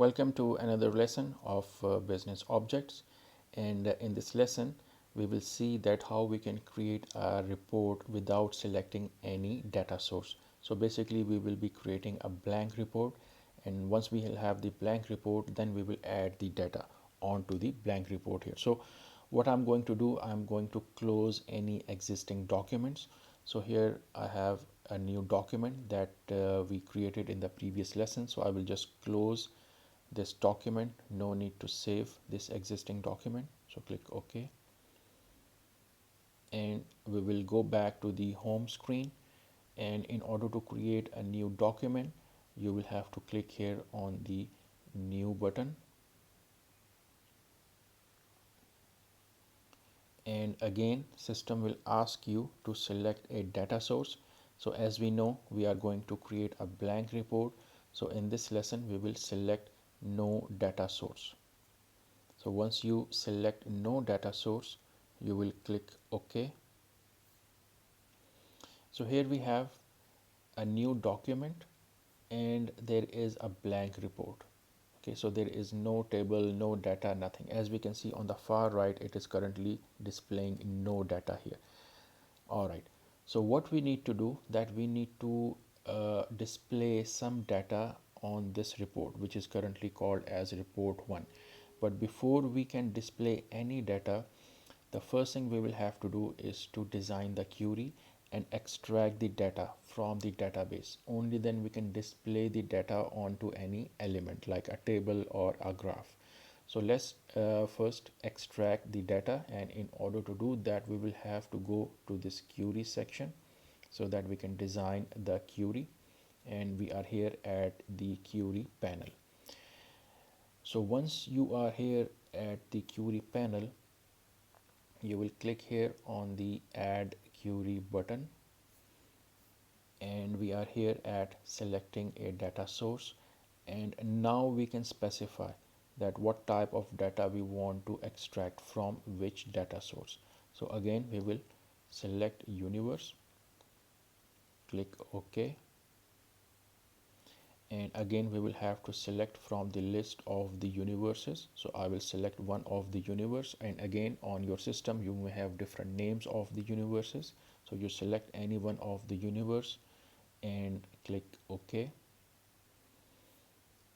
Welcome to another lesson of business objects, and in this lesson we will see that how we can create a report without selecting any data source. So basically we will be creating a blank report, and once we will have the blank report, then we will add the data onto the blank report here. So what I'm going to do, I'm going to close any existing documents. So here I have a new document that we created in the previous lesson, so I will just close this document. No need to save this existing document, so click OK, and we will go back to the home screen. And in order to create a new document, you will have to click here on the new button, and again system will ask you to select a data source. So as we know, we are going to create a blank report, so in this lesson we will select no data source. So once you select no data source, you will click OK. So here we have a new document and there is a blank report. Okay, so there is no table, no data, nothing. As we can see on the far right, it is currently displaying no data here. All right, so what we need to do, that we need to display some data on this report, which is currently called as report 1. But before we can display any data, the first thing we will have to do is to design the query and extract the data from the database. Only then we can display the data onto any element like a table or a graph. So let's first extract the data, and in order to do that we will have to go to this query section so that we can design the query, and we are here at the query panel. So once you are here at the query panel, you will click here on the add query button, and we are here at selecting a data source, and now we can specify that what type of data we want to extract from which data source. So again we will select universe, click OK, and again we will have to select from the list of the universes. So I will select one of the universe, and again on your system you may have different names of the universes, so you select any one of the universe and click OK.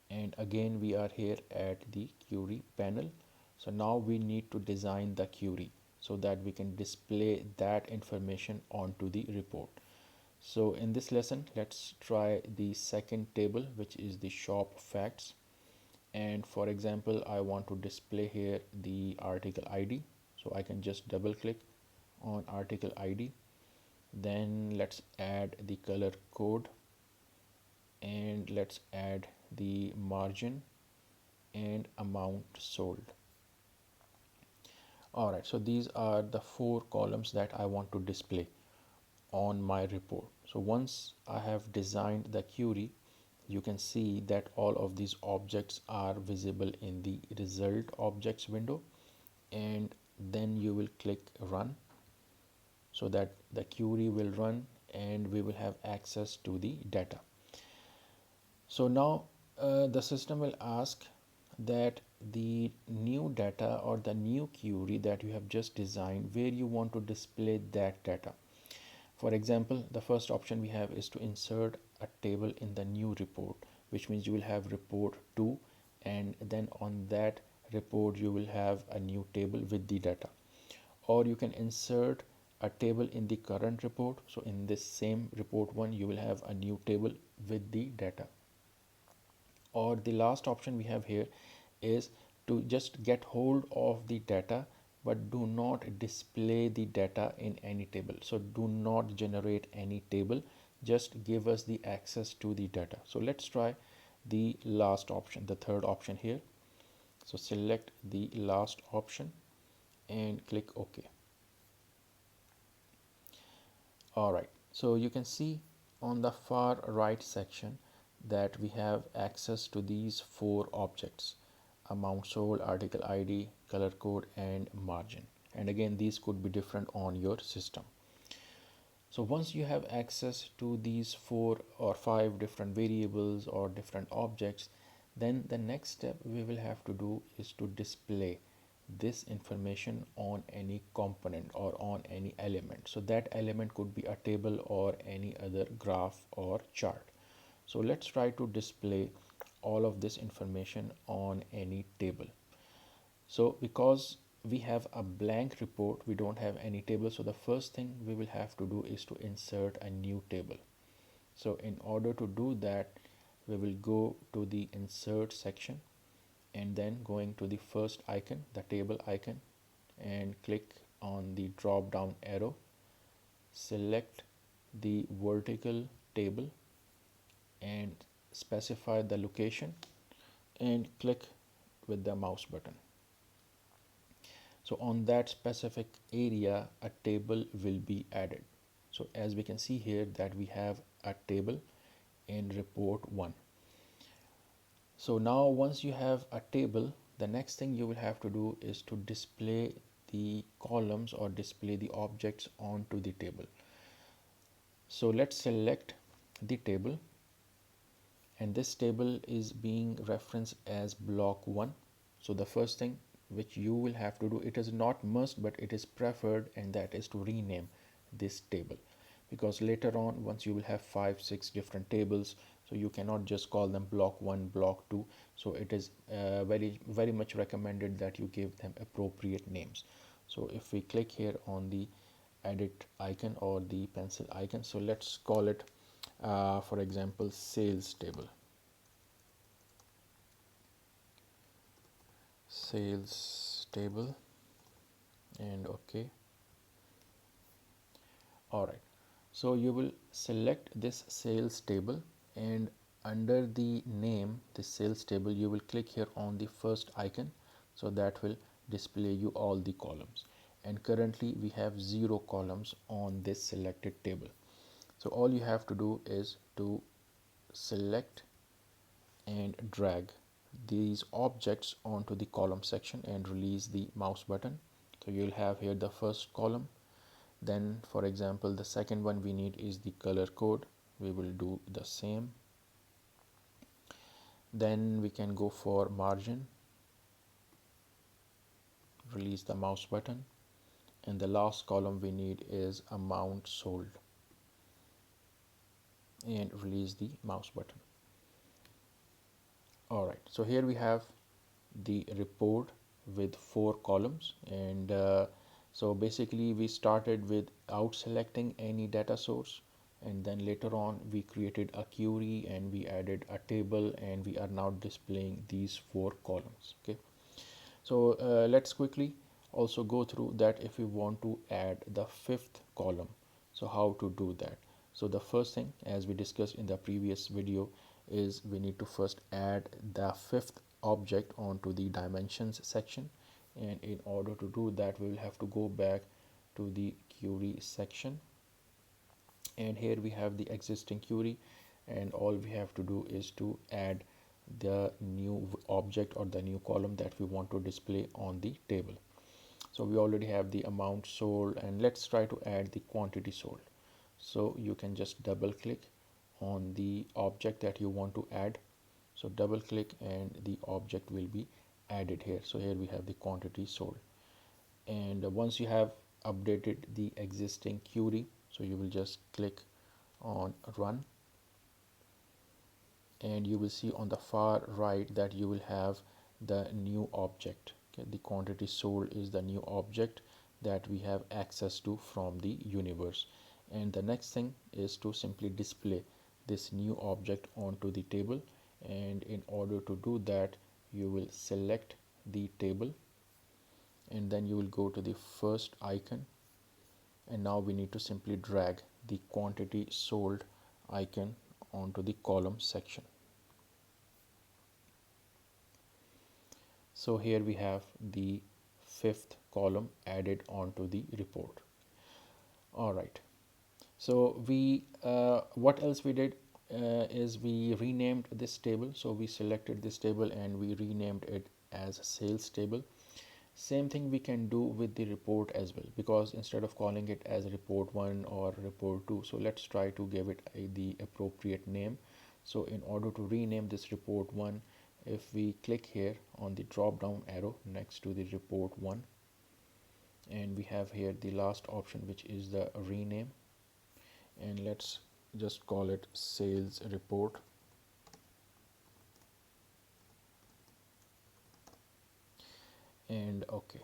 And again we are here at the query panel. So now we need to design the query so that we can display that information onto the report. So in this lesson, let's try the second table, which is the shop facts. And for example, I want to display here the article ID, so I can just double click on article ID. Then let's add the color code, and let's add the margin and amount sold. All right, so these are the 4 columns that I want to display on my report. So once I have designed the query, you can see that all of these objects are visible in the result objects window, and then you will click run so that the query will run and we will have access to the data. So now the system will ask that the new data or the new query that you have just designed, where you want to display that data. For example, the first option we have is to insert a table in the new report, which means you will have report 2, and then on that report you will have a new table with the data. Or you can insert a table in the current report, so in this same report 1 you will have a new table with the data. Or the last option we have here is to just get hold of the data but do not display the data in any table. So do not generate any table, just give us the access to the data. So let's try the last option, the third option here. So select the last option and click OK. All right, so you can see on the far right section that we have access to these 4 objects: amount sold, article ID, color code, and margin. And again, these could be different on your system. So once you have access to these 4 or 5 different variables or different objects, Then the next step we will have to do is to display this information on any component or on any element. So that element could be a table or any other graph or chart. So let's try to display all of this information on any table. So because we have a blank report, we don't have any table. So the first thing we will have to do is to insert a new table. So in order to do that, we will go to the insert section and then going to the first icon, the table icon, and click on the drop down arrow, select the vertical table and specify the location and click with the mouse button. So on that specific area, a table will be added. So as we can see here that we have a table in report 1. So now once you have a table, the next thing you will have to do is to display the columns or display the objects onto the table. So let's select the table, and this table is being referenced as block 1. So the first thing which you will have to do, it is not must but it is preferred, and that is to rename this table, because later on once you will have 5-6 different tables, so you cannot just call them block 1, block 2. So it is very much recommended that you give them appropriate names. So if we click here on the edit icon or the pencil icon, so let's call it for example sales table. Sales table, and okay. All right, so you will select this sales table, and under the name, the sales table, you will click here on the first icon. So that will display you all the columns, and currently we have 0 columns on this selected table. So all you have to do is to select and drag these objects onto the column section and release the mouse button. So you'll have here the first column. Then for example the second one we need is the color code. We will do the same. Then we can go for margin, release the mouse button, and the last column we need is amount sold, and release the mouse button. Alright, so here we have the report with 4 columns, and so basically we started without selecting any data source, and then later on we created a query and we added a table, and we are now displaying these 4 columns. Okay, so let's quickly also go through that if we want to add the 5th column. So how to do that? So the first thing, as we discussed in the previous video, is we need to first add the 5th object onto the dimensions section, and in order to do that we will have to go back to the query section, and here we have the existing query, and all we have to do is to add the new object or the new column that we want to display on the table. So we already have the amount sold, and let's try to add the quantity sold. So you can just double click on the object that you want to add. So double click and the object will be added here. So here we have the quantity sold, and once you have updated the existing query, so you will just click on run, and you will see on the far right that you will have the new object. Okay, the quantity sold is the new object that we have access to from the universe, and the next thing is to simply display this new object onto the table, and in order to do that you will select the table, and then you will go to the first icon, and now we need to simply drag the quantity sold icon onto the column section. So here we have the 5th column added onto the report. All right, so we what else we did is we renamed this table. So we selected this table and we renamed it as sales table. Same thing we can do with the report as well, because instead of calling it as report 1 or report 2, so let's try to give it the appropriate name. So in order to rename this report 1, If we click here on the drop down arrow next to the report 1, and we have here the last option, which is the rename, and let's just call it sales report. And okay,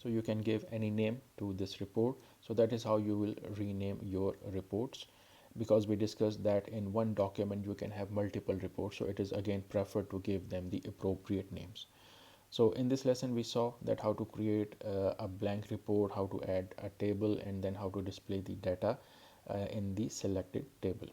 so you can give any name to this report. So that is how you will rename your reports, because we discussed that in one document you can have multiple reports, so it is again preferred to give them the appropriate names. So in this lesson we saw that how to create a blank report, how to add a table, and then how to display the data in the selected table.